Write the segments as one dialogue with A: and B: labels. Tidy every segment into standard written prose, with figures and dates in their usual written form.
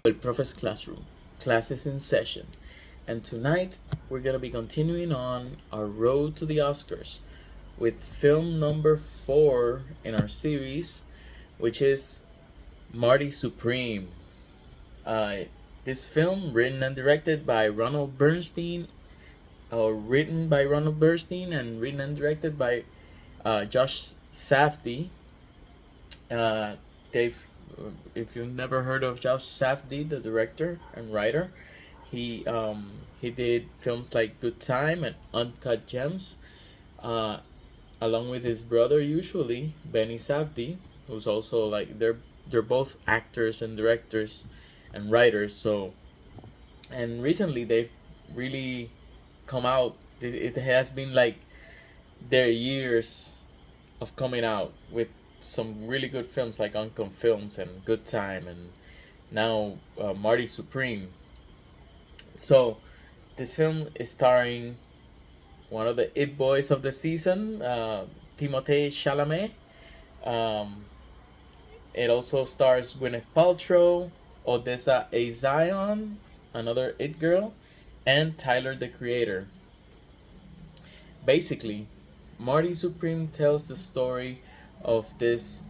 A: El Profe's Classroom. Class is in session. And tonight we're going to be continuing on our road to the Oscars with film number 4 in our series, which is Marty Supreme. This film, written and directed by Ronald Bernstein, or written by Ronald Bernstein and written and directed by Josh Safdie. They've If you've never heard of Josh Safdie, the director and writer, he did films like Good Time and Uncut Gems, uh, along with his brother, usually Benny Safdie, who's also like they're both actors and directors and writers. So, and recently they've really come out. It has been like their years of coming out with some really good films like Uncle Films and Good Time, and now Marty Supreme. So this film is starring one of the it boys of the season, Timothée Chalamet. Um, it also stars Gwyneth Paltrow, Odessa A. Zion, another it girl, and Tyler the Creator. Basically, Marty Supreme tells the story of this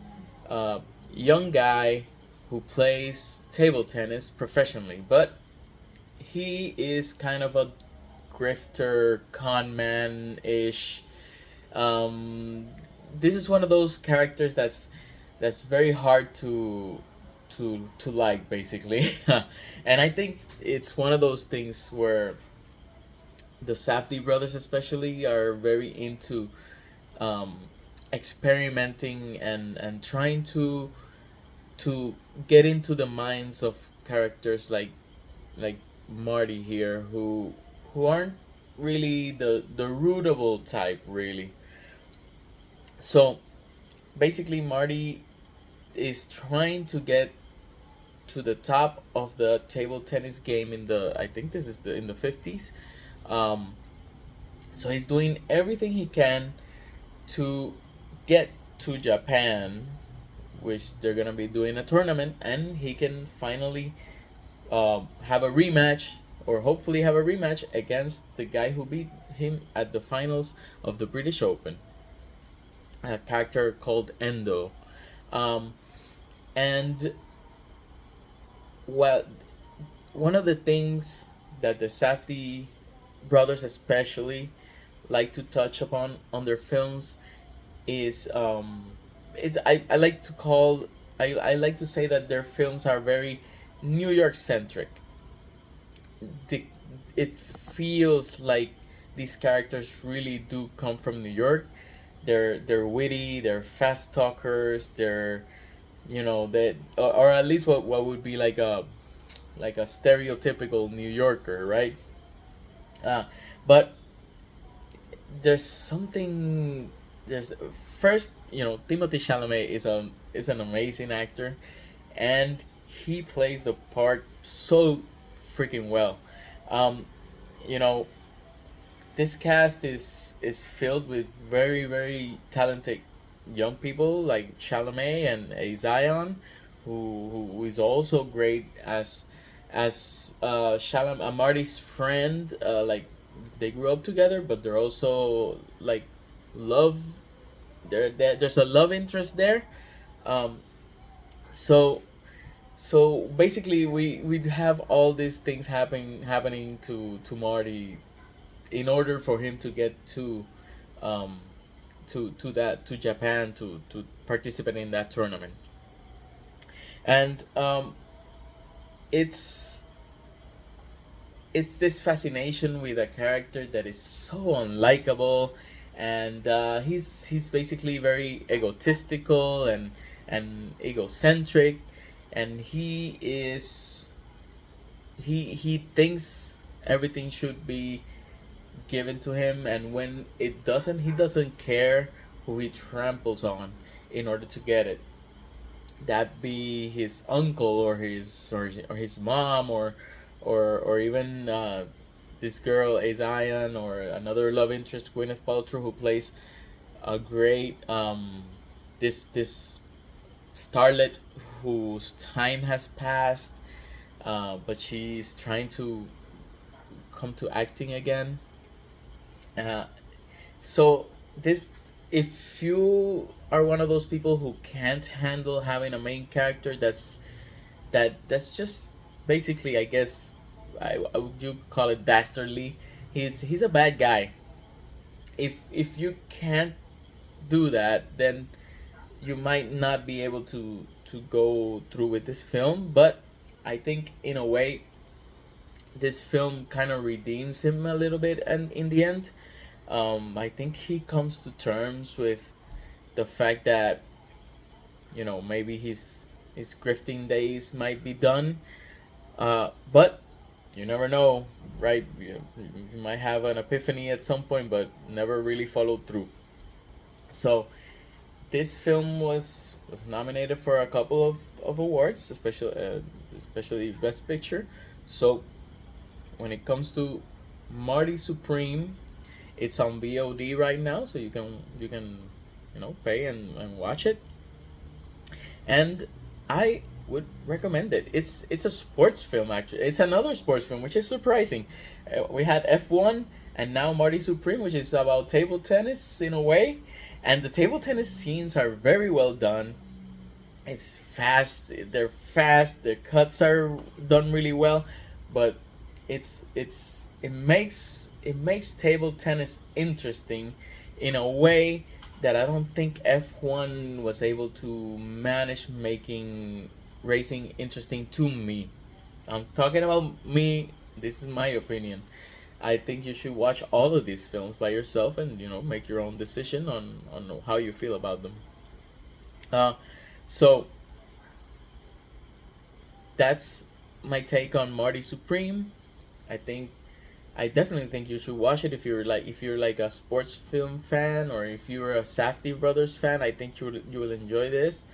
A: uh, young guy who plays table tennis professionally, but he is kind of a grifter, con man ish. Um, this is one of those characters that's very hard to like, basically, and I think it's one of those things where the Safdie brothers especially are very into um, experimenting and trying to get into the minds of characters like Marty here, who aren't really the rootable type, really. So basically, Marty is trying to get to the top of the table tennis game in the, I think this is the in the 50s. Um, so he's doing everything he can to get to Japan, which they're gonna be doing a tournament, and he can finally have a rematch, or hopefully have a rematch against the guy who beat him at the finals of the British Open, a character called Endo. Um, and well, one of the things that the Safdie brothers especially like to touch upon on their films is it's I like to call I like to say that their films are very New York centric. the, it feels like these characters really do come from New York. They're witty, they're fast talkers, they're, they, or at least what would be like a stereotypical New Yorker, right? But there's something. There's first, Timothée Chalamet is an amazing actor, and he plays the part so freaking well. Um, you know, this cast is filled with very very talented young people like Chalamet and Zion, who is also great as Chalamet, Marty's friend. Like they grew up together, but they're also like love. There's a love interest there. Um, so so basically, we have all these things happening to Marty in order for him to get um, to Japan to participate in that tournament. And it's it's this fascination with a character that is so unlikable, and he's basically very egotistical and egocentric, and he thinks everything should be given to him, and when it doesn't, he doesn't care who he tramples on in order to get it. That be his uncle or his mom or even this girl Azion, or another love interest, Gwyneth Paltrow, who plays a great this starlet whose time has passed. but she's trying to come to acting again. Uh, so this, if you are one of those people who can't handle having a main character that's just basically, I guess, I would you call it dastardly. He's a bad guy. If you can't do that, then you might not be able to go through with this film. But I think in a way, this film kind of redeems him a little bit, and in the end, I think he comes to terms with the fact that maybe his grifting days might be done. But you never know, right? You might have an epiphany at some point, but never really followed through. So this film was nominated for a couple of awards, especially Best Picture. So when it comes to Marty Supreme, it's on VOD right now, so you can pay and watch it. And I would recommend it. It's a sports film, actually. It's another sports film, which is surprising. We had F1 and now Marty Supreme, which is about table tennis in a way. And the table tennis scenes are very well done. It's fast. They're fast. The cuts are done really well, but it makes table tennis interesting in a way that I don't think F1 was able to manage making racing interesting to me. I'm talking about me. This is my opinion. I think you should watch all of these films by yourself and make your own decision on how you feel about them. Uh, so that's my take on Marty Supreme. I think I definitely think you should watch it if you're like a sports film fan, or if you're a Safdie Brothers fan. I think you will enjoy this.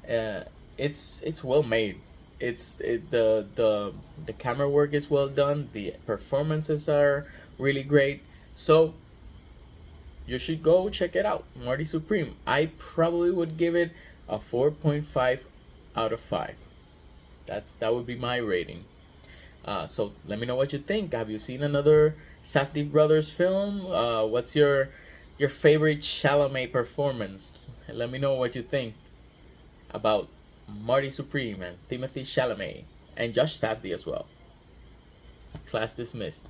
A: Uh, it's well made. The camera work is well done. The performances are really great. So you should go check it out. Marty Supreme. I probably would give it a 4.5 out of 5. That would be my rating. So let me know what you think. Have you seen another Safdie Brothers film? What's your favorite Chalamet performance? Let me know what you think about Marty Supreme and Timothée Chalamet and Josh Safdie as well. Class dismissed.